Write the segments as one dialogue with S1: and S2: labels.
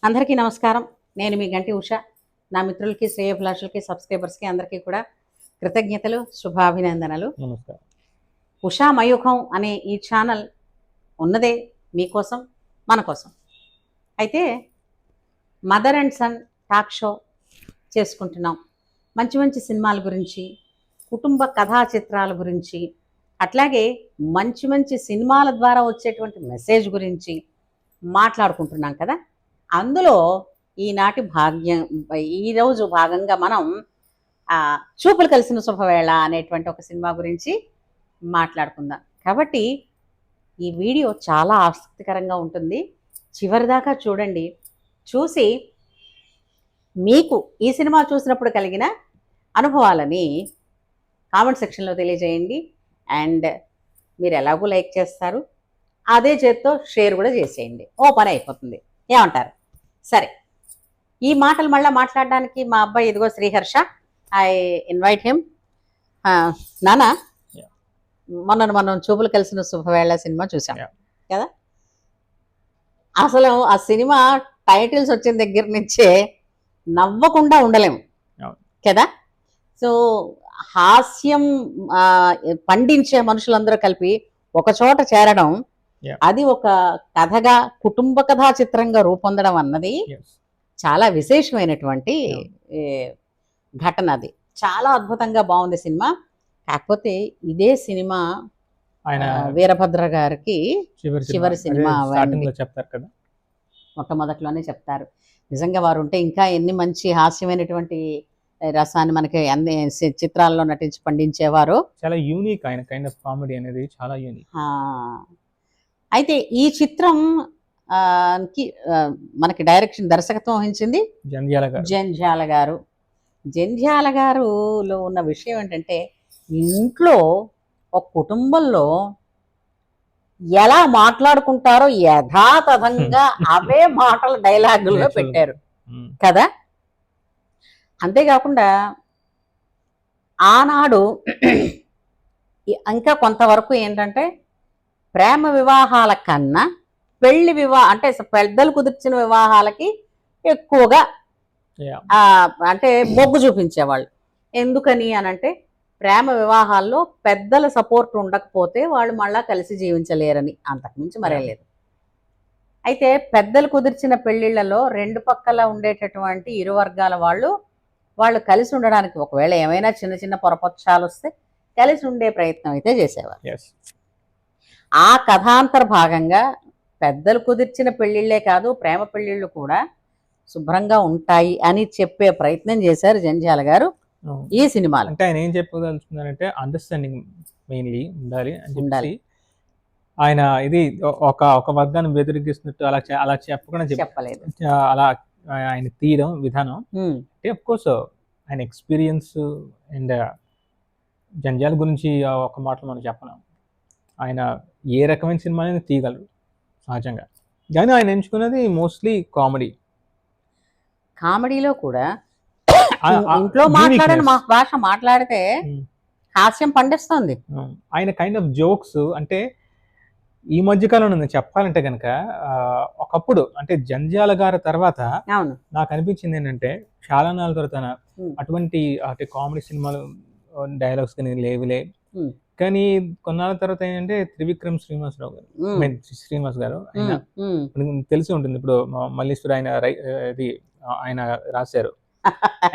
S1: అందరికీ నమస్కారం. నేను మీ గంటి ఉష. నా మిత్రులకి, శ్రేయోభిలాషులకి, సబ్స్క్రైబర్స్కి అందరికీ కూడా కృతజ్ఞతలు, శుభాభినందనలు.
S2: నమస్కారం.
S1: ఉషా మయూఖం అనే ఈ ఛానల్ ఉన్నదే మీకోసం, మన కోసం. అయితే mother and son talk show చేసుకుంటున్నాం. మంచి మంచి సినిమాల గురించి, కుటుంబ కథా చిత్రాల గురించి, అట్లాగే మంచి మంచి సినిమాల ద్వారా వచ్చేటువంటి మెసేజ్ గురించి మాట్లాడుకుంటున్నాం కదా. అందులో ఈనాటి ఈరోజు భాగంగా మనం చూపులు కలిసిన శుభవేళ అనేటువంటి ఒక సినిమా గురించి మాట్లాడుకుందాం. కాబట్టి ఈ వీడియో చాలా ఆసక్తికరంగా ఉంటుంది. చివరిదాకా చూడండి. చూసి మీకు ఈ సినిమా చూసినప్పుడు కలిగిన అనుభవాలని కామెంట్ సెక్షన్లో తెలియజేయండి. అండ్ మీరు ఎలాగో లైక్ చేస్తారు, అదే చేత్తో షేర్ కూడా చేసేయండి. ఓ పని అయిపోతుంది. ఏమంటారు? సరే, ఈ మాటలు మళ్ళీ మాట్లాడడానికి మా అబ్బాయి ఇదిగో శ్రీహర్ష. I invite him. నానా, మనం చూపులు కలిసిన శుభవేళ సినిమా చూసాం కదా. అసలు ఆ సినిమా టైటిల్స్ వచ్చిన దగ్గర నుంచే నవ్వకుండా ఉండలేము కదా. సో హాస్యం పండించే మనుషులందరూ కలిపి ఒక చోట చేరడం, అది ఒక కథగా, కుటుంబ కథా చిత్రంగా రూపొందడం అన్నది చాలా విశేషమైనటువంటి ఘటన. అది చాలా అద్భుతంగా బాగుంది సినిమా. కాకపోతే ఇదే సినిమా వీరభద్ర గారికి చివరి సినిమా
S2: చెప్తారు కదా,
S1: మొట్టమొదట్లోనే చెప్తారు. నిజంగా వారు ఉంటే ఇంకా ఎన్ని మంచి హాస్యమైనటువంటి రసాన్ని మనకి అన్ని చిత్రాల్లో నటించి పండించేవారు.
S2: చాలా యూనిక్ ఆయన కైండ్ ఆఫ్ కామెడీ అనేది, చాలా యూనిక్.
S1: అయితే ఈ చిత్రం మనకి దర్శకత్వం వహించింది జంధ్యాల గారు. జంధ్యాల గారులో ఉన్న విషయం ఏంటంటే, ఇంట్లో ఒక కుటుంబంలో ఎలా మాట్లాడుకుంటారో యథాతథంగా అవే మాటలు డైలాగుల్లో పెట్టారు కదా. అంతేకాకుండా ఆనాడు ఇంకా కొంతవరకు ఏంటంటే, ప్రేమ వివాహాల కన్నా పెళ్లి అంటే పెద్దలు కుదిర్చిన వివాహాలకి ఎక్కువగా అంటే మొగ్గు చూపించేవాళ్ళు. ఎందుకని అనంటే, ప్రేమ వివాహాల్లో పెద్దల సపోర్ట్ ఉండకపోతే వాళ్ళు మళ్ళా కలిసి జీవించలేరని, అంతకుమించి మరే లేదు. అయితే పెద్దలు కుదిర్చిన పెళ్లిళ్లలో రెండు పక్కల ఉండేటటువంటి ఇరు వర్గాల వాళ్ళు కలిసి ఉండడానికి, ఒకవేళ ఏమైనా చిన్న చిన్న పొరపక్షాలు వస్తే కలిసి ఉండే ప్రయత్నం అయితే చేసేవారు. ఆ కథాంతర్భాగంగా పెద్దలు కుదిర్చిన పెళ్లిళ్లే కాదు, ప్రేమ పెళ్లిళ్ళు కూడా శుభ్రంగా ఉంటాయి అని చెప్పే ప్రయత్నం చేశారు జంధ్యాల గారు ఈ సినిమాలో.
S2: అంటే ఆయన ఏం చెప్పదలుచుకున్నారంటే, అండర్స్టాండింగ్ మెయిన్లీ ఉండాలి అని చెప్పి ఆయన ఇది ఒక వర్గాన్ని వ్యతిరేకిస్తున్నట్టు అలా చెప్పకుండా చెప్పలేదు. అలా ఆయన తీయడం విధానం అంటే, అఫ్ కోర్స్ ఆయన ఎక్స్పీరియన్స్ అండ్ జంధ్యాల గురించి ఒక మాటలు మనం చెప్పలేం. ఆయన ఏ రకమైన సినిమా అనేది తీయగలరు సహజంగా, కానీ ఆయన ఎంచుకున్నది మోస్ట్లీ
S1: కామెడీలో కూడా ఇంట్లో మాట్లాడని మా భాష మాట్లాడితే హాస్యం పండిస్తుంది.
S2: ఆయన కైండ్ ఆఫ్ జోక్స్ అంటే ఈ మధ్యకాలంలో నేను చెప్పాలంటే కనుక, ఒకప్పుడు అంటే జంధ్యాల గారి తర్వాత నాకు అనిపించింది ఏంటంటే, చాలా నాలుగు తర్వాత అటువంటి అంటే కామెడీ సినిమాలు డైలాగ్స్ కానీ లేవులే. కానీ కొన్నాళ్ళ తర్వాత ఏంటంటే, త్రివిక్రమ్ శ్రీనివాస్ గారు ఆయన తెలిసి ఉంటుంది. ఇప్పుడు మల్లీశ్వరి ఆయన రాశారు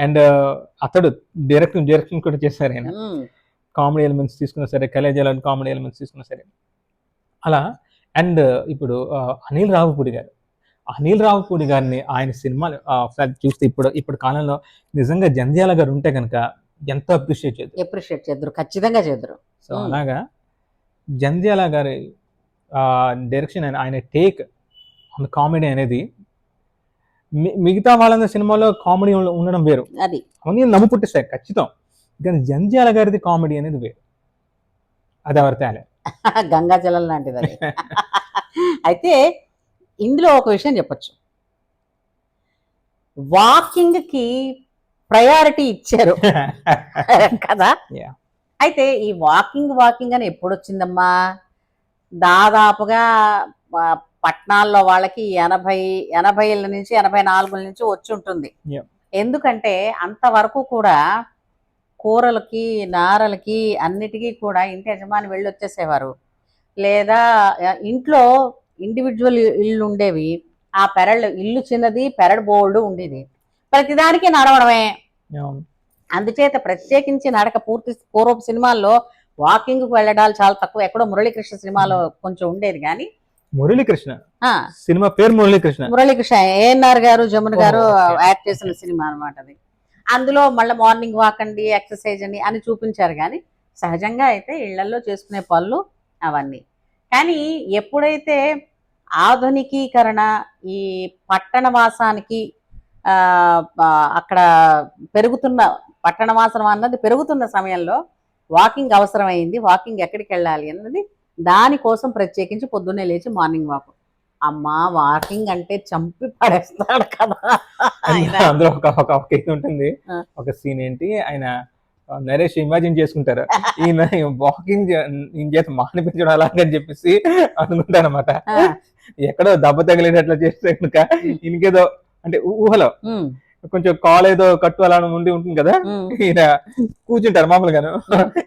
S2: అండ్ అతడు డైరెక్షన్ కూడా చేశారు. ఆయన కామెడీ ఎలిమెంట్స్ తీసుకున్నా సరే, కలేజాల కామెడీ ఎలిమెంట్స్ తీసుకున్నా సరే అలా. అండ్ ఇప్పుడు అనిల్ రావుపూడి గారిని ఆయన సినిమాలు ఒకసారి చూస్తే ఇప్పుడు కాలంలో నిజంగా జంధ్యాల గారు ఉంటే కనుక ఎంతో అప్రిషియేట్
S1: చేద్దరు, ఖచ్చితంగా చేద్దరు.
S2: సో అలాగా జంధ్యాల గారి డైరెక్షన్, ఆయన టేక్ ఆన్ కామెడీ అనేది మిగతా వాళ్ళ సినిమాలో కామెడీ ఉండడం వేరు,
S1: అది
S2: అవన్నీ నమ్ము పుట్టిస్తాయి ఖచ్చితం. కానీ జంధ్యాల గారిది కామెడీ అనేది వేరు, అది ఎవరి తేలే,
S1: గంగాజలం లాంటిది అది. అయితే ఇందులో ఒక విషయం చెప్పచ్చు, వాకింగ్ కి ప్రయారిటీ ఇచ్చారు కదా. అయితే ఈ వాకింగ్ అని ఎప్పుడు వచ్చిందమ్మా? దాదాపుగా పట్టణాల్లో వాళ్ళకి 80 నుంచి 84 నుంచి వచ్చి ఉంటుంది.
S2: Yeah.
S1: ఎందుకంటే అంతవరకు కూడా కూరలకి నారలకి అన్నిటికీ కూడా ఇంటి యజమాని వెళ్ళి వచ్చేసేవారు, లేదా ఇంట్లో ఇండివిజువల్ ఇల్లు ఉండేవి. ఆ పెరళ్ళు ఇల్లు చిన్నది, పెరడు బోల్డ్ ఉండేది, ప్రతిదానికి నడవడమే. అందుచేత ప్రత్యేకించి నడక పూర్వపు సినిమాల్లో వాకింగ్ కు వెళ్ళడాలు చాలా తక్కువ. ఎక్కడో మురళీకృష్ణ సినిమాలో కొంచెం ఉండేది కానీ.
S2: మురళీకృష్ణ సినిమా పేరు మురళీకృష్ణ
S1: ఏఎన్ఆర్ గారు జమున గారు యాక్ట్ చేసిన సినిమా అనమాట అది. అందులో మళ్ళీ మార్నింగ్ వాక్ అండి, ఎక్సర్సైజ్ అని చూపించారు. కానీ సహజంగా అయితే ఇళ్లలో చేసుకునే పనులు అవన్నీ. కానీ ఎప్పుడైతే ఆధునికీకరణ ఈ పట్టణవాసానికి అక్కడ పట్టణవాసం అన్నది పెరుగుతున్న సమయంలో వాకింగ్ అవసరమైంది. వాకింగ్ ఎక్కడికి వెళ్ళాలి అన్నది దానికోసం ప్రత్యేకించి పొద్దున్నే లేచి మార్నింగ్ వాక్. అమ్మా, వాకింగ్ అంటే చంపి పడేస్తాడు కదా.
S2: అందులో ఒక ఇది ఉంటుంది, ఒక సీన్ ఏంటి, ఆయన నరేష్ ఇమాజిన్ చేసుకుంటారు, ఈయన వాకింగ్ చేత మానిపించడం అలాగని చెప్పేసి అనుకుంటారు అనమాట. ఎక్కడో దెబ్బ తగిలేటట్లు చేస్తే కనుక ఈయనకేదో అంటే ఊహలో కొంచెం కాల్ ఏదో కట్టు అలా ఉండి ఉంటుంది కదా, ఈయన కూర్చుంటారు మామూలుగాను.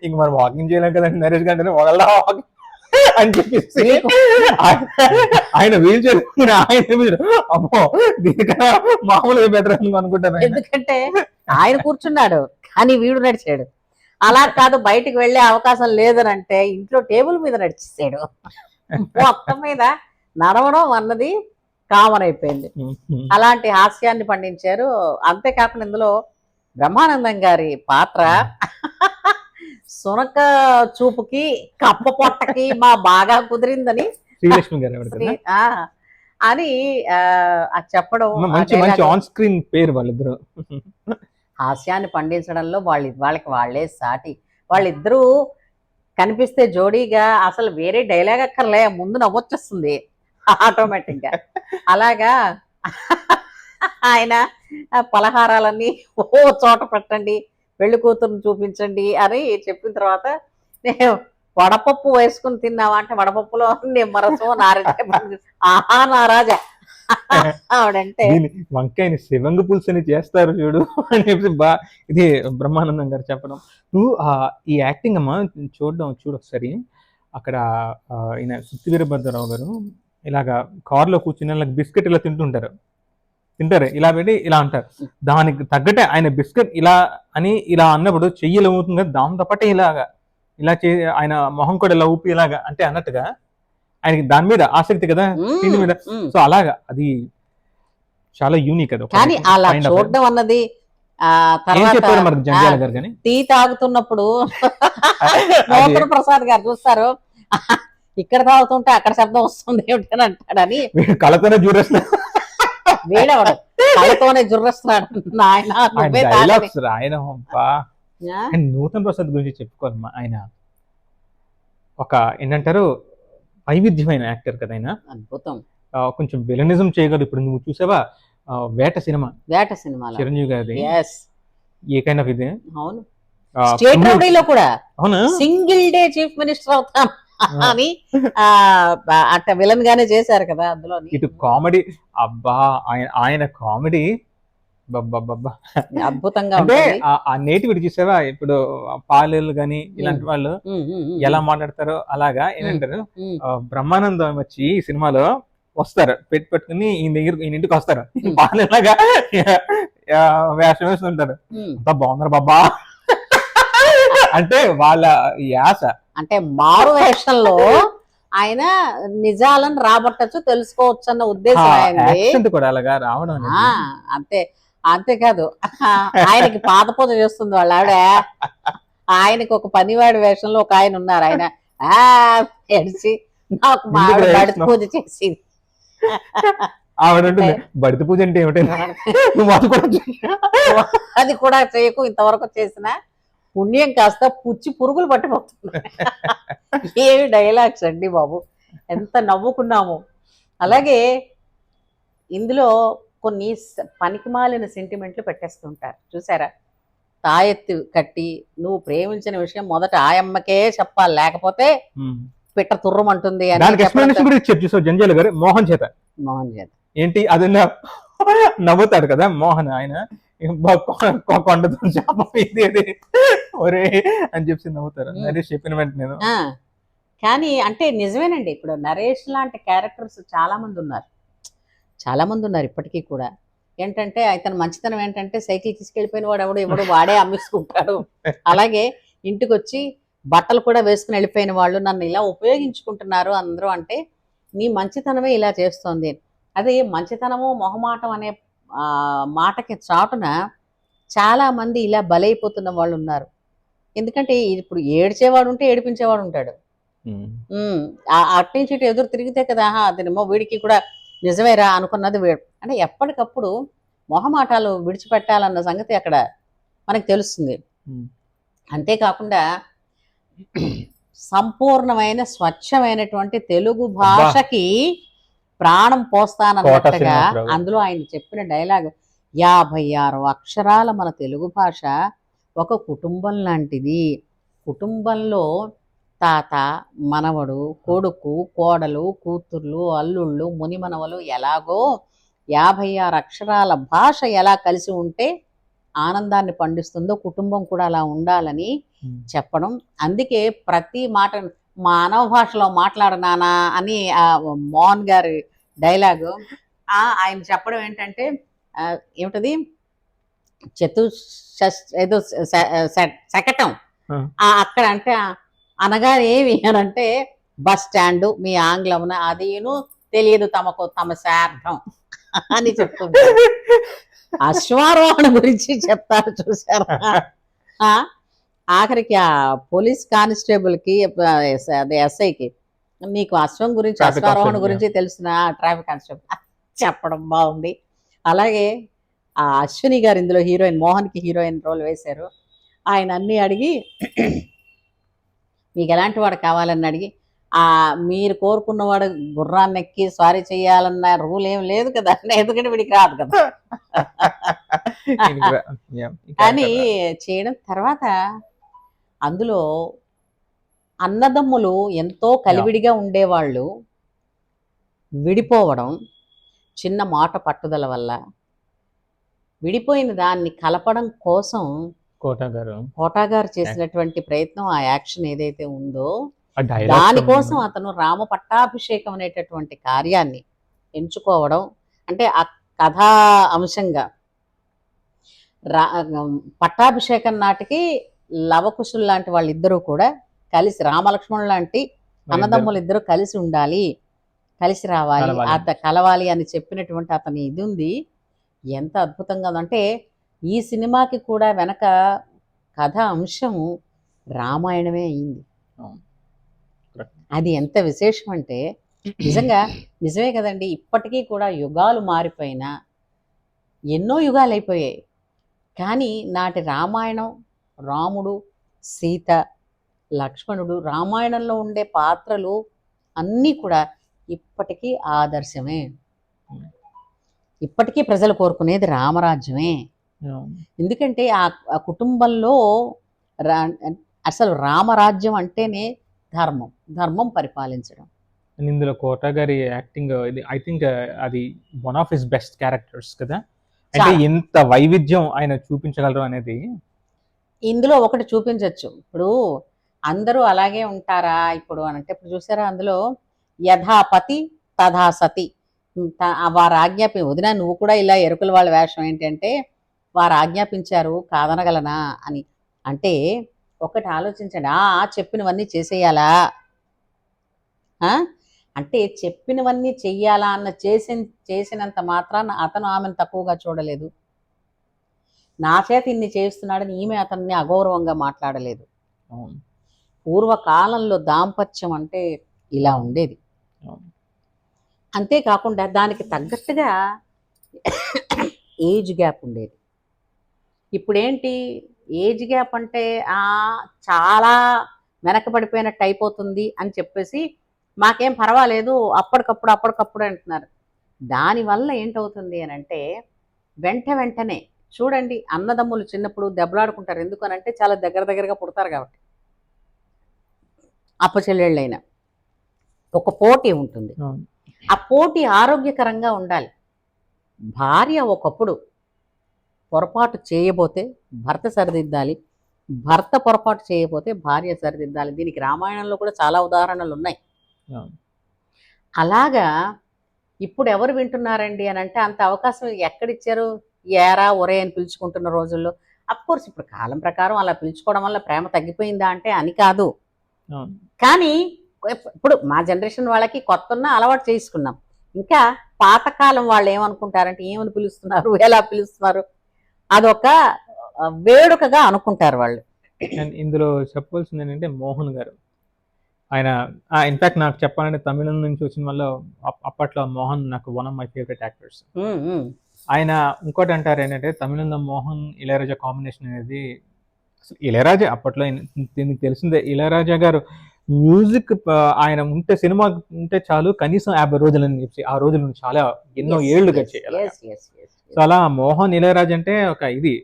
S2: ఇంక మనం వాకింగ్ చేయలేం కదండి నరేష్ గారు వాళ్ళ వాకింగ్ అని చెప్పేసి ఆయన వీల్ చేసుకుని ఆయన అమ్మో దీనికన్నా మామూలుగా బెటర్ అనుకుంటాను.
S1: ఎందుకంటే ఆయన కూర్చున్నాడు కానీ వీడు నడిచాడు. అలా కాదు, బయటికి వెళ్ళే అవకాశం లేదనంటే ఇంట్లో టేబుల్ మీద నడిచేసాడు. మొత్తం మీద నడవడం అన్నది కామన్ అయిపోయింది. అలాంటి హాస్యాన్ని పండించారు. అంతేకాకుండా ఇందులో బ్రహ్మానందం గారి పాత్ర సునక చూపుకి కప్ప పొట్టకి మా బాగా కుదిరిందని అని చెప్పడం,
S2: ఆన్ స్క్రీన్ పేరు వాళ్ళిద్దరు.
S1: హాస్యాన్ని పండించడంలో వాళ్ళకి వాళ్ళే సాటి. వాళ్ళిద్దరూ కనిపిస్తే జోడీగా అసలు వేరే డైలాగ్ అక్కర్లే, ముందు నవ్వొచ్చేస్తుంది ఆటోమేటిక్ గా. అలాగా ఆయన పలహారాలన్నీ చోట పెట్టండి, పెళ్లి కూతురుని చూపించండి అని చెప్పిన తర్వాత, నేను వడపప్పు వేసుకుని తిన్నావా అంటే వడపప్పులో నిమ్మరసం నారాజ. ఆహా నారాజా ఆవిడంటే
S2: వంకాయని శివంగ పులుసు అని చేస్తారు చూడు అని చెప్పి ఇది బ్రహ్మానందం గారు చెప్పడం. నువ్వు ఈ యాక్టింగ్ అమ్మా చూడు ఒకసారి. అక్కడ ఈయన సుత్తి వీరభద్రరావు గారు ఇలాగా కారులో కూర్చుని బిస్కెట్ ఇలా తింటారు, ఇలా పెట్టి ఇలా అంటారు. దానికి తగ్గట్టే ఆయన బిస్కెట్ ఇలా అని ఇలా అన్నప్పుడు చెయ్యిలో అవుతుంది కదా, దాంతో పాటే ఇలా ఆయన మొహం కూడా ఇలా ఊపి ఇలాగా అంటే అన్నట్టుగా ఆయనకి దాని మీద ఆసక్తి కదా, తిండి మీద. సో అలాగా అది చాలా యూనిక్ అది.
S1: కానీ అలా చూడడం అన్నది
S2: జంధ్యాల గారు కానీ
S1: టీ తాగుతున్నప్పుడు మోహన్ ప్రసాద్ గారు చూస్తారు, ఇక్కడ తాగుతుంటే అక్కడ శబ్దం వస్తుంది ఏమిటని అంటాడని
S2: కళతోనే జూరేస్తున్నాడు.
S1: వీడవడు కళతోనే జుర్రేస్తున్నాడు.
S2: ఆయన నూతన్ ప్రసాద్ గురించి చెప్పుకోవాలమ్మా. ఆయన ఒక ఏంటంటారు వైవిధ్యమైన యాక్టర్ కదా ఆయన.
S1: అద్భుతం.
S2: కొంచెం విలనిజం చేయగలరు. ఇప్పుడు నువ్వు చూసావా వేట సినిమా చిరంజీవి గారి, ఏ కైండ్ ఆఫ్ ఇది.
S1: అవును, స్టేట్ రౌడీలో కూడా సింగిల్ డే చీఫ్ మినిస్టర్ అవుతాం అని అట్ట విలన్ గానే చేశారు కదా అందులో.
S2: ఇటు కామెడీ, అబ్బా ఆయన కామెడీ
S1: అద్భుతంగా
S2: అంటే ఆ నేటివిటీ చూసావా. ఇప్పుడు పాలేళ్ళు గాని ఇలాంటి వాళ్ళు ఎలా మాట్లాడతారో అలాగా ఏంటంటారు, బ్రహ్మానందం వచ్చి ఈ సినిమాలో వస్తారు పెట్టుకుని ఈయన ఇంటికి వస్తారు, పాలేలాగా వేషం వేస్తుంటారు. అంతా బాగున్నారు బాబా అంటే వాళ్ళ యాస.
S1: అంటే మారు వేషంలో ఆయన నిజాలను రాబట్టచ్చు, తెలుసుకోవచ్చు అన్న ఉద్దేశం
S2: కూడా అలాగా రావడం.
S1: అంతేకాదు ఆయనకి పాదపూజ చేస్తుంది వాళ్ళ ఆవిడ. ఆయనకి ఒక పనివాడి వేషంలో ఒక ఆయన ఉన్నారు, ఆయన ఏడ్చి నాకు మా ఆవిడ బడిత పూజ చేసింది.
S2: ఆవిడ బడిత పూజ అంటే ఏమిటి,
S1: అది కూడా చేయకు, ఇంతవరకు చేసిన పుణ్యం కాస్త పుచ్చి పురుగులు పట్టిపోతుంది. ఏమి డైలాగ్స్ అండి బాబు, ఎంత నవ్వుకున్నాము. అలాగే ఇందులో కొన్ని పనికిమాలిన సెంటిమెంట్లు పెట్టేస్తుంటారు చూసారా. తాయెత్తు కట్టి నువ్వు ప్రేమించిన విషయం మొదట ఆయమ్మకే చెప్పాలి, లేకపోతే పిట్ట తుర్రమంటుంది అని
S2: దానికి ఎక్స్ప్లెనేషన్ కూడా ఇచ్చారు చూసావు జంజాల గారు మోహన్ చేత.
S1: మోహన్ చేత
S2: ఏంటి అది నవ్వుతాడు కదా మోహన్, ఆయన కొండతో చేప ఇది ఒరే అని చెప్పి నవ్వుతారు నరేష్ చెప్పిన వెంటనే.
S1: కానీ అంటే నిజమేనండి, ఇప్పుడు నరేష్ లాంటి క్యారెక్టర్స్ చాలా మంది ఉన్నారు ఇప్పటికీ కూడా. ఏంటంటే అతను మంచితనం ఏంటంటే సైకిల్ తీసుకెళ్ళిపోయిన వాడు ఎవడు వాడే అమ్మేసుకుంటాడు. అలాగే ఇంటికి వచ్చి బట్టలు కూడా వేసుకుని వెళ్ళిపోయిన వాళ్ళు నన్ను ఇలా ఉపయోగించుకుంటున్నారు అందరూ అంటే నీ మంచితనమే ఇలా చేస్తోంది. అది మంచితనము మొహమాటం అనే మాటకి చాటున చాలా మంది ఇలా బలైపోతున్న వాళ్ళు ఉన్నారు. ఎందుకంటే ఇప్పుడు ఏడ్చేవాడు ఉంటే ఏడిపించేవాడు ఉంటాడు. అట్నుంచి ఇటు ఎదురు తిరిగితే కదా అదేమో వీడికి కూడా నిజమేరా అనుకున్నది వీడు అంటే ఎప్పటికప్పుడు మొహమాటాలు విడిచిపెట్టాలన్న సంగతి అక్కడ మనకు తెలుస్తుంది. అంతేకాకుండా సంపూర్ణమైన స్వచ్ఛమైనటువంటి తెలుగు భాషకి ప్రాణం పోస్తానన్నట్టుగా అందులో ఆయన చెప్పిన డైలాగ్ 56 అక్షరాల మన తెలుగు భాష ఒక కుటుంబం లాంటిది. కుటుంబంలో తాత, మనవడు, కొడుకు, కోడలు, కూతుర్లు, అల్లుళ్ళు, మునిమనవలు ఎలాగో 56 అక్షరాల భాష ఎలా కలిసి ఉంటే ఆనందాన్ని పండిస్తుందో కుటుంబం కూడా అలా ఉండాలని చెప్పడం. అందుకే ప్రతి మాట మానవ భాషలో మాట్లాడనానా అని మోహన్ గారి డైలాగు ఆయన చెప్పడం ఏంటంటే ఏమిటది ఏదో శకటం అక్కడ అంటే అనగా ఏమి అని అంటే బస్ స్టాండ్ మీ ఆంగ్లమున అదేను తెలియదు తమకు తమ శార్థం అని చెప్తుంటారు. అశ్వారోహణ గురించి చెప్తారు చూసారా. ఆఖరికి ఆ పోలీస్ కానిస్టేబుల్ కి అదే ఎస్ఐకి నీకు అశ్వం గురించి అశ్వారోహణ గురించి తెలిసిన ట్రాఫిక్ కానిస్టేబుల్ చెప్పడం బాగుంది. అలాగే ఆ అశ్విని గారు ఇందులో హీరోయిన్, మోహన్కి హీరోయిన్ రోల్ వేశారు. ఆయన అన్నీ అడిగి మీకు ఎలాంటి వాడు కావాలని అడిగి మీరు కోరుకున్నవాడు గుర్రాన్ని ఎక్కి స్వారీ చేయాలన్న రూల్ ఏం లేదు కదా, ఎందుకంటే వీడికి రాదు కదా అని చేయడం. తర్వాత అందులో అన్నదమ్ములు ఎంతో కలివిడిగా ఉండేవాళ్ళు విడిపోవడం చిన్న మాట పట్టుదల వల్ల, విడిపోయిన దాన్ని కలపడం కోసం కోటా గారు చేసినటువంటి ప్రయత్నం, ఆ యాక్షన్ ఏదైతే ఉందో దానికోసం అతను రామ పట్టాభిషేకం అనేటటువంటి కార్యాన్ని ఎంచుకోవడం. అంటే ఆ కథా అంశంగా పట్టాభిషేకం నాటికి లవకుశులు లాంటి వాళ్ళిద్దరూ కూడా కలిసి, రామలక్ష్మణులు లాంటి అన్నదమ్ములు ఇద్దరు కలిసి ఉండాలి, కలిసి రావాలి, కలవాలి అని చెప్పినటువంటి అతని ఇది ఉంది. ఎంత అద్భుతంగా ఉందంటే ఈ సినిమాకి కూడా వెనక కథ అంశము రామాయణమే అయింది. అది ఎంత విశేషం అంటే నిజమే కదండి. ఇప్పటికీ కూడా యుగాలు మారిపోయినా, ఎన్నో యుగాలు అయిపోయాయి, కానీ నాటి రామాయణం, రాముడు, సీత, లక్ష్మణుడు, రామాయణంలో ఉండే పాత్రలు అన్నీ కూడా ఇప్పటికీ ఆదర్శమే. ఇప్పటికీ ప్రజలు కోరుకునేది రామరాజ్యమే. ఎందుకంటే ఆ కుటుంబంలో అసలు రామరాజ్యం అంటేనే ధర్మం పరిపాలించడం.
S2: ఇందులో కోటా గారి యాక్టింగ్ ఐ థింక్ అది one of his best characters కదా. అంటే ఎంత వైవిధ్యం ఆయన చూపించగలరు అనేది
S1: ఇందులో ఒకటి చూపించవచ్చు. ఇప్పుడు అందరూ అలాగే ఉంటారా ఇప్పుడు అని అంటే, ఇప్పుడు చూసారా అందులో యథాపతి తథా సతి, వారు వదిన నువ్వు కూడా ఇలా ఎరుకుల వాళ్ళ వేషం ఏంటంటే వారు ఆజ్ఞాపించారు కాదనగలనా అని అంటే, ఒకటి ఆలోచించండి, చెప్పినవన్నీ చేసేయాలా అంటే చెప్పినవన్నీ చెయ్యాలా అన్న చేసినంత మాత్రాన అతను ఆమెను తక్కువగా చూడలేదు. నా చేత ఇన్ని చేస్తున్నాడని ఈమె అతన్ని అగౌరవంగా మాట్లాడలేదు. పూర్వకాలంలో దాంపత్యం అంటే ఇలా ఉండేది. అంతేకాకుండా దానికి తగ్గట్టుగా ఏజ్ గ్యాప్ ఉండేది. ఇప్పుడేంటి ఏజ్ గ్యాప్ అంటే చాలా వెనకబడిపోయినట్టు అయిపోతుంది అని చెప్పేసి మాకేం పర్వాలేదు అప్పటికప్పుడు అంటున్నారు. దానివల్ల ఏంటవుతుంది అని అంటే వెంటనే చూడండి, అన్నదమ్ములు చిన్నప్పుడు దెబ్బలాడుకుంటారు. ఎందుకనంటే చాలా దగ్గరగా పుడతారు కాబట్టి, అప్పచెల్లెళ్ళైనా ఒక పోటీ ఉంటుంది.
S2: అవును.
S1: ఆ పోటీ ఆరోగ్యకరంగా ఉండాలి. భార్య ఒకప్పుడు పొరపాటు చేయబోతే భర్త సరిదిద్దాలి. భర్త పొరపాటు చేయబోతే భార్య సరిదిద్దాలి. దీనికి రామాయణంలో కూడా చాలా ఉదాహరణలు ఉన్నాయి.
S2: అవును.
S1: అలాగా ఇప్పుడు ఎవరు వింటున్నారండి అని అంటే అంత అవకాశం ఎక్కడిచ్చారు? ఏరా ఒరే అని పిలుచుకుంటున్న రోజుల్లో. కోర్స్ ఇప్పుడు కాలం ప్రకారం అలా పిలుచుకోవడం వల్ల ప్రేమ తగ్గిపోయిందా అంటే అని కాదు.
S2: అవును.
S1: కానీ ఇప్పుడు మా జనరేషన్ వాళ్ళకి కొత్తన్న అలవాటు చేసుకున్నాం. ఇంకా పాతకాలం వాళ్ళు ఏమనుకుంటారంటే ఏమని పిలుస్తున్నారు, ఎలా పిలుస్తున్నారు, అదొక వేడుకగా అనుకుంటారు వాళ్ళు.
S2: అండ్ ఇందులో చెప్పవలసింది ఏంటంటే మోహన్ గారు, ఆయన ఇన్ఫాక్ట్ నాకు చెప్పాలంటే తమిళం నుంచి వచ్చిన వల్ల అప్పట్లో మోహన్ నాకు one of my favourite actors. ఆయన ఇంకోటి అంటారు ఏంటంటే తమిళంలో మోహన్ ఇళయరాజా కాంబినేషన్ అనేది ఇళయరాజా అప్పట్లో దీనికి తెలిసిందే. ఇళయరాజా గారు మ్యూజిక్ ఆయన ఉంటే సినిమా ఉంటే చాలు కనీసం 50 రోజులని చెప్పి ఆ రోజులు చాలా ఎన్నో ఏళ్ళు గడిచాయి. సో అలా మోహన్ ఇళయరాజా అంటే ఒక ఇది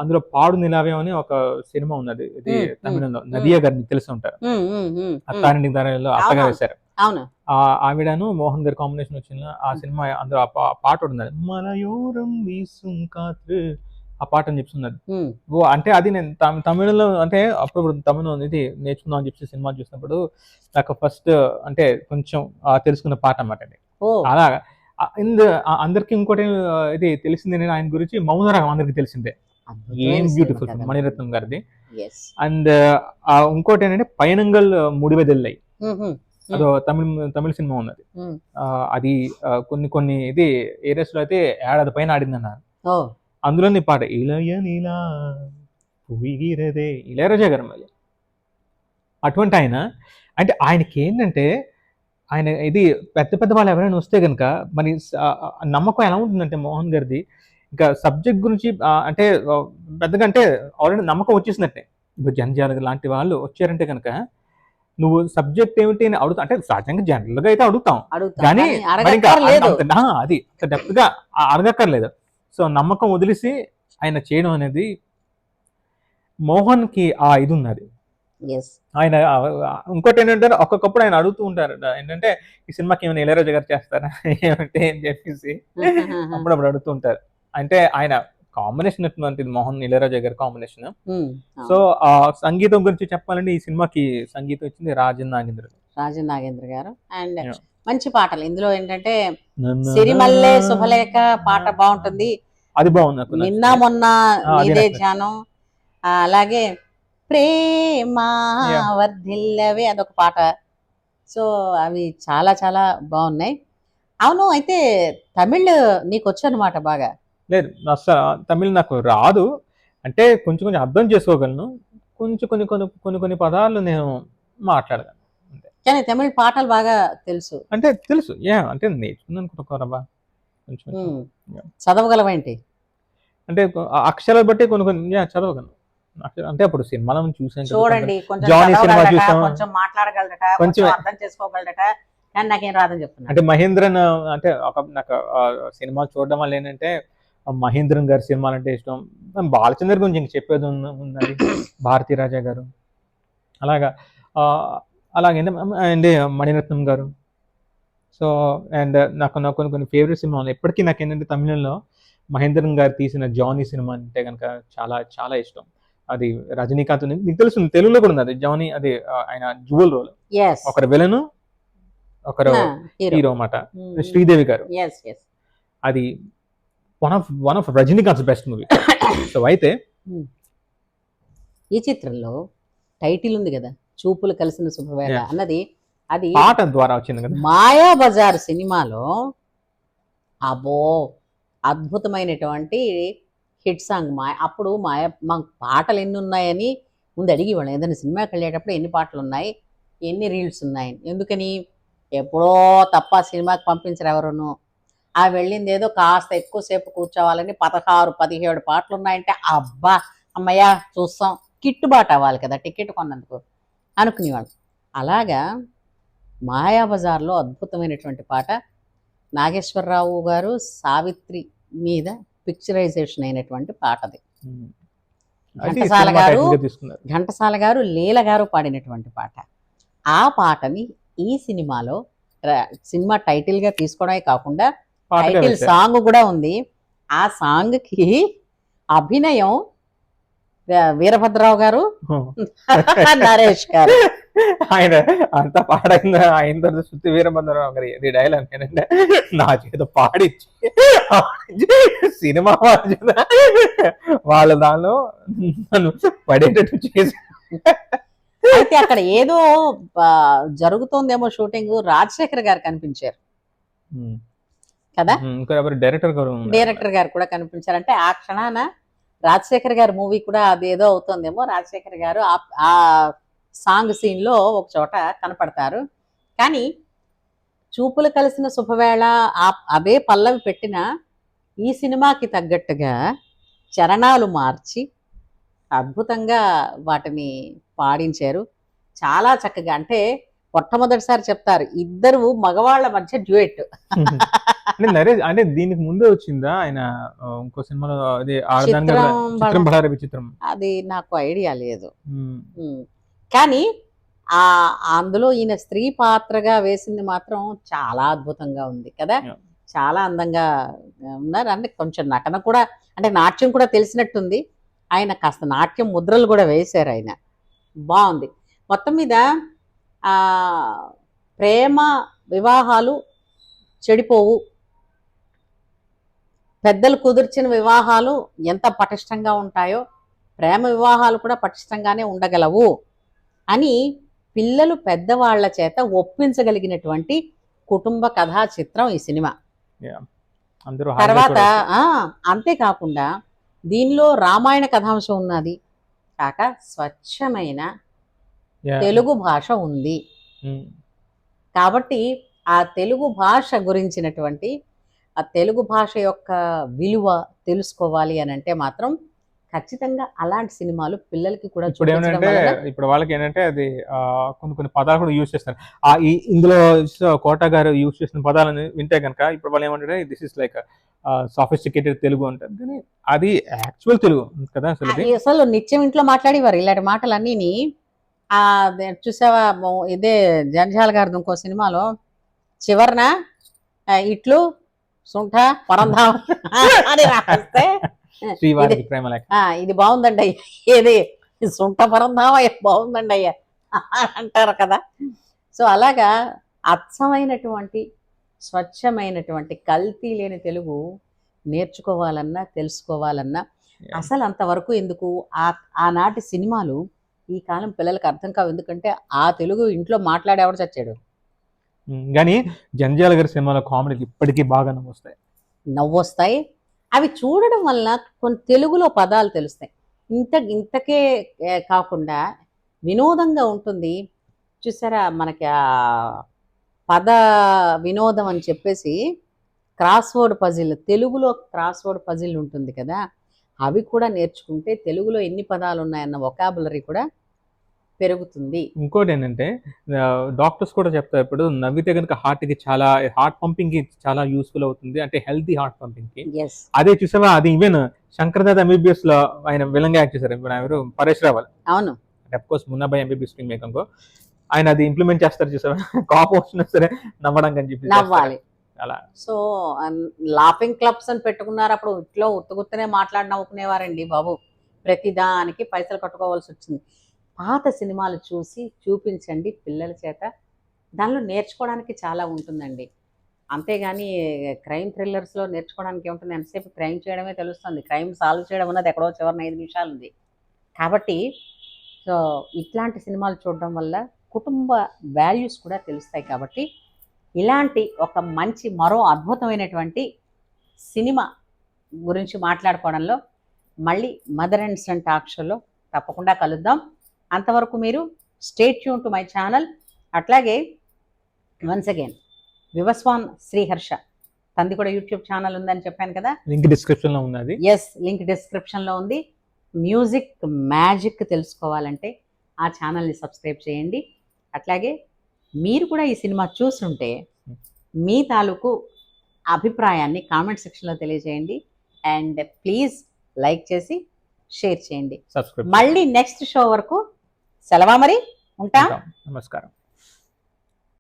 S2: అందులో పాడు నిలావే అని ఒక సినిమా ఉన్నది, ఇది తమిళంలో నదియా గారిని తెలిసి ఉంటారు, అత్తారింటికి దారిలో అత్తగా వేశారు. ఆవిడను మోహన్ గారి కాంబినేషన్ వచ్చిన ఆ సినిమా అందులో పాట ఉన్నది, మలయోరం వీసుం కాత్రు, ఆ పాట అని చెప్తున్నది. అంటే అది నేను తమిళంలో అంటే అప్పుడు తమిళం ఇది నేర్చుకుందాం అని చెప్పి సినిమా చూసినప్పుడు నాకు ఫస్ట్ అంటే కొంచెం తెలుసుకున్న పాట అన్నమాట అది. అలా అందరికి ఇంకోటి ఇది తెలిసింది నేను ఆయన గురించి మౌనరాగం అందరికి తెలిసిందే, ఏం బ్యూటిఫుల్ మణిరత్నం గారిది. అండ్ ఇంకోటి ఏంటంటే పయనంగల్ ముడివెదెల్లై, అదో తమిళ సినిమా ఉన్నది. అది కొన్ని ఇది ఏరియాస్ లో అయితే ఏడాది పైన ఆడింది అన్నారు. అందులోని పాట ఇళయనిలా పుయ్యిరదే, ఇళయరాజా గారు. మళ్ళీ అటువంటి ఆయన అంటే ఆయనకి ఏంటంటే ఆయన ఇది పెద్ద పెద్ద వాళ్ళు ఎవరైనా వస్తే కనుక మరి నమ్మకం ఎలా ఉంటుందంటే మోహన్ గారిది ఇంకా సబ్జెక్ట్ గురించి అంటే పెద్దగా అంటే ఆల్రెడీ నమ్మకం వచ్చేసినట్టే. ఇప్పుడు జనజాల లాంటి వాళ్ళు వచ్చారంటే కనుక నువ్వు సబ్జెక్ట్ ఏమిటి అని అడుగుతా అంటే సహజంగా జనరల్ గా అయితే అడుగుతాం కానీ అది డెప్త్ గా అడగక్కర్లేదు. సో నమ్మకం వదిలేసి ఆయన చేయడం అనేది మోహన్ కి ఇది ఉన్నది. ఆయన ఇంకోటి ఏంటంటే ఒక్కొక్కప్పుడు ఆయన అడుగుతూ ఉంటారు ఏంటంటే ఈ సినిమాకి ఏమైనా ఇళయరాజా గారు చేస్తారా ఏమంటే అని చెప్పేసి అప్పుడప్పుడు అడుగుతూ ఉంటారు. అంటే ఆయన కాంబినేషన్ ఎటువంటిది మోహన్ ఇళయరాజా గారి కాంబినేషన్. సో ఆ సంగీతం గురించి చెప్పాలంటే ఈ సినిమాకి సంగీతం ఇచ్చింది రాజన్ నాగేంద్ర గారు. అండ్ మంచి పాటలు ఇందులో ఏంటంటే సిరిమల్లె శుభలేఖ పాట బాగుంటుంది, అది బాగుంది. నిన్న మొన్న ఇదే ధ్యానం, అలాగే ప్రేమ వర్ధిల్లవే అదొక పాట. సో అవి చాలా చాలా బాగున్నాయి. అవును, అయితే తమిళ్ నీకు వచ్చు అనమాట బాగా? లేదు, అసలు తమిళ్ నాకు రాదు, అంటే కొంచెం కొంచెం అర్థం చేసుకోగలను, కొన్ని పదాలు నేను మాట్లాడగలను. కానీ తమిళ పాటలు బాగా తెలుసు అంటే తెలుసు అంటే నేర్చుకున్నాను అనుకుంటున్నారా కొంచెం చదవగలవేంటి అంటే అక్షరాలు బట్టి కొన్ని చదవగలను. అంటే అప్పుడు సినిమాలను చూసాను చూడండి, జానీ సినిమా చూసాం, కొంచెం మాట్లాడగలరట, కొంచెం అర్థం చేసుకోగలరట, కానీ నాకేం రాదని చెప్తున్నా. అంటే మహేంద్రన్ అంటే నాకు సినిమా చూడడం వల్ల ఏంటంటే మహేంద్రన్ గారి సినిమాలు అంటే ఇష్టం. బాలచంద్ర గురించి ఇంక చెప్పేది ఉన్నది, భారతీ రాజా గారు, అలాగే అండి మణిరత్నం గారు. సో అండ్ నాకు కొన్ని ఫేవరెట్ సినిమా ఉన్నాయి ఎప్పటికీ. నాకు ఏంటంటే తమిళంలో మహేంద్రన్ గారు తీసిన జానీ సినిమా అంటే కనుక చాలా చాలా ఇష్టం. అది రజనీకాంత్, నీకు తెలుసు తెలుగులో కూడా ఉంది అది జానీ, అది ఆయన డ్యూయల్ రోల్, ఒకరు విలను ఒకరు హీరో అన్నమాట, శ్రీదేవి గారు. అది one of Rajinikanth best movie. So అయితే ఈ చిత్రంలో టైటిల్ ఉంది కదా, చూపులు కలిసిన శుభవేళ అన్నది, అది పాట ద్వారా వచ్చింది కదా మాయాబజార్ సినిమాలో. అబ్బో అద్భుతమైనటువంటి హిట్ సాంగ్ అప్పుడు మా పాటలు ఎన్ని ఉన్నాయని ముందు అడిగేవాళ్ళం, ఏదైనా సినిమాకి వెళ్ళేటప్పుడు ఎన్ని పాటలు ఉన్నాయి, ఎన్ని రీల్స్ ఉన్నాయి. ఎందుకని ఎప్పుడో తప్ప సినిమాకి పంపించరు ఎవరును. వెళ్ళింది ఏదో కాస్త ఎక్కువసేపు కూర్చోవాలని 16-17 పాటలు ఉన్నాయంటే అబ్బా అమ్మయ్య చూస్తాం, కిట్టుబాటు అవ్వాలి కదా టికెట్ కొన్నందుకు అనుకునేవాళ్ళు. అలాగా మాయాబజార్లో అద్భుతమైనటువంటి పాట, నాగేశ్వరరావు గారు సావిత్రి మీద పిక్చరైజేషన్ అయినటువంటి పాటది. ఘంటసాల గారు లీల గారు పాడినటువంటి పాట. ఆ పాటని
S1: ఈ సినిమాలో సినిమా టైటిల్గా తీసుకోవడమే కాకుండా
S2: పాటగా
S1: టైటిల్
S2: వేశారు.
S1: సాంగ్ కూడా ఉంది. ఆ సాంగ్కి అభినయం వీరభద్రరావు గారు, నరేష్ గారు.
S2: ఆయన అంతా పాడైంది అయిన తర్వాత శృతి వీరభద్రరావు గారి ఇది డైలాగ్ ఏంటంటే నా చేత పాడిచ్చి సినిమా వాళ్ళ దానిలో నన్ను పడేటట్టు చేసి
S1: అయితే అక్కడ ఏదో జరుగుతోందేమో షూటింగ్, రాజశేఖర్ గారు కనిపించారు కదా, డైరెక్టర్ గారు కూడా కనిపించారు. అంటే ఆ క్షణాన రాజశేఖర్ గారి మూవీ కూడా అదేదో అవుతుందేమో, రాజశేఖర్ గారు ఆ సాంగ్ సీన్ లో ఒక చోట కనపడతారు. కానీ చూపులు కలిసిన శుభవేళ అదే పల్లవి పెట్టిన ఈ సినిమాకి తగ్గట్టుగా చరణాలు మార్చి అద్భుతంగా వాటిని పాడించారు చాలా చక్కగా. అంటే మొట్టమొదటిసారి చెప్తారు ఇద్దరు మగవాళ్ళ మధ్య డ్యూయెట్.
S2: నరేష్ అంటే దీనికి ముందే వచ్చిందా ఆయన ఇంకో సినిమాలో అది చిత్రం బడారి విచిత్రం, అది
S1: నాకు ఐడియా లేదు. కానీ అందులో ఈయన స్త్రీ పాత్రగా వేసింది మాత్రం చాలా అద్భుతంగా ఉంది కదా, చాలా అందంగా ఉన్నారు. అంటే కొంచెం నటన కూడా, అంటే నాట్యం కూడా తెలిసినట్టుంది. ఆయన కాస్త నాట్యం ముద్రలు కూడా వేశారు, ఆయన బాగుంది. మొత్తం మీద ప్రేమ వివాహాలు చెడిపోవు, పెద్దలు కుదిర్చిన వివాహాలు ఎంత పటిష్టంగా ఉంటాయో ప్రేమ వివాహాలు కూడా పటిష్టంగానే ఉండగలవు అని పిల్లలు పెద్దవాళ్ల చేత ఒప్పించగలిగినటువంటి కుటుంబ కథా చిత్రం ఈ సినిమా. తర్వాత అంతేకాకుండా దీనిలో రామాయణ కథాంశం ఉన్నది కాక స్వచ్ఛమైన తెలుగు భాష ఉంది. కాబట్టి ఆ తెలుగు భాష గురించినటువంటి ఆ తెలుగు భాష యొక్క విలువ తెలుసుకోవాలి అని అంటే మాత్రం ఖచ్చితంగా అలాంటి సినిమాలు పిల్లలకి కూడా
S2: ఇప్పుడు వాళ్ళకి ఏంటంటే అది కొన్ని పదాలు కూడా యూజ్ చేస్తారు. ఇందులో కోట గారు యూజ్ చేసిన పదాలను వింటే కనుక ఇప్పుడు వాళ్ళు ఏమంటే this is like sophisticated Telugu అంటారు, కానీ అది యాక్చువల్ తెలుగు కదా.
S1: అసలు నిత్యం ఇంట్లో మాట్లాడేవారు ఇలాంటి మాటలన్నీ. చూసావా ఇదే జంజాల గారి ఇంకో సినిమాలో చివరన ఇట్లు సుంఠ పరంధామ అని రాస్తే ఇది బాగుందండి అయ్యా, ఏది సుంఠ పరంధామ బాగుందండి అయ్యా అంటారు కదా. సో అలాగా అచ్చమైనటువంటి స్వచ్ఛమైనటువంటి కల్తీ లేని తెలుగు నేర్చుకోవాలన్నా తెలుసుకోవాలన్నా అసలు అంతవరకు ఎందుకు ఆనాటి సినిమాలు ఈ కాలం పిల్లలకు అర్థం కావు. ఎందుకంటే ఆ తెలుగు ఇంట్లో మాట్లాడేవాడు చచ్చాడు.
S2: కానీ జంజాల గారి సినిమాలో కామెడీకి ఇప్పటికీ బాగా
S1: నవ్వొస్తాయి. అవి చూడడం వల్ల కొన్ని తెలుగులో పదాలు తెలుస్తాయి. ఇంతకే కాకుండా వినోదంగా ఉంటుంది. చూసారా మనకి ఆ పద వినోదం అని చెప్పేసి క్రాస్వర్డ్ పజిల్, తెలుగులో క్రాస్వర్డ్ పజిల్ ఉంటుంది కదా, అవి కూడా నేర్చుకుంటే తెలుగులో ఎన్ని పదాలు ఉన్నాయన్న వొకాబులరీ కూడా పెరుగుతుంది.
S2: ఇంకోటి ఏంటంటే డాక్టర్స్ కూడా చెప్తారు ఇప్పుడు నవ్వితే కనుక హార్ట్ పంపింగ్ కి చాలా యూస్ఫుల్ అవుతుంది, అంటే హెల్తీ హార్ట్ పంపింగ్ కి. అదే చూసావా, అది ఈవెన్ శంకర్దాద్ ఎంబీబీఎస్ లో ఆయన విలంగా యాక్ట్ చేశారు. ఇప్పుడు ఎవరు పరేష్ రావల్,
S1: అవును
S2: of course Munnabhai MBBS film maker, ఆయన అది ఇంప్లిమెంట్ చేస్తారు చూసావా, కాప్ వచ్చినా సరే నవ్వడం అని చెప్పి
S1: నవ్వాలి అలా. సో లాఫింగ్ క్లబ్స్ అని పెట్టుకున్నారు. అప్పుడు ఇట్లో ఉత్తుగుత్తనే మాట్లాడి నవ్వుకునేవారండి బాబు, ప్రతిదానికి పైసలు కట్టుకోవాల్సి వచ్చింది. పాత సినిమాలు చూపించండి పిల్లల చేత, దానిలో నేర్చుకోవడానికి చాలా ఉంటుందండి. అంతేగాని క్రైమ్ థ్రిల్లర్స్లో నేర్చుకోవడానికి ఏముంటుంది, ఎంతసేపు క్రైమ్ చేయడమే తెలుస్తుంది, క్రైమ్ సాల్వ్ చేయడం ఉన్నది ఎక్కడో చివరిన 5 నిమిషాలు ఉంది. కాబట్టి సో ఇట్లాంటి సినిమాలు చూడడం వల్ల కుటుంబ వాల్యూస్ కూడా తెలుస్తాయి. కాబట్టి ఇలాంటి ఒక మంచి మరో అద్భుతమైనటువంటి సినిమా గురించి మాట్లాడుకోవడంలో మళ్ళీ మదర్ అండ్ సన్ టాక్ షోలో తప్పకుండా కలుద్దాం. అంతవరకు మీరు stay tune to my channel. అట్లాగే వన్స్ అగైన్ వివస్వాన్ శ్రీహర్ష తంది కూడా యూట్యూబ్ ఛానల్ ఉందని చెప్పాను కదా,
S2: లింక్ డిస్క్రిప్షన్లో ఉంది.
S1: లింక్ డిస్క్రిప్షన్లో ఉంది. మ్యూజిక్ మ్యాజిక్ తెలుసుకోవాలంటే ఆ ఛానల్ని సబ్స్క్రైబ్ చేయండి. అట్లాగే మీరు కూడా ఈ సినిమా చూస్తుంటే మీ తాలూకు అభిప్రాయాన్ని కామెంట్ సెక్షన్లో తెలియజేయండి. అండ్ ప్లీజ్ లైక్ చేసి షేర్ చేయండి.
S2: సబ్స్క్రైబ్.
S1: మళ్ళీ నెక్స్ట్ షో వరకు సెలవా, మరి ఉంటా.
S2: నమస్కారం.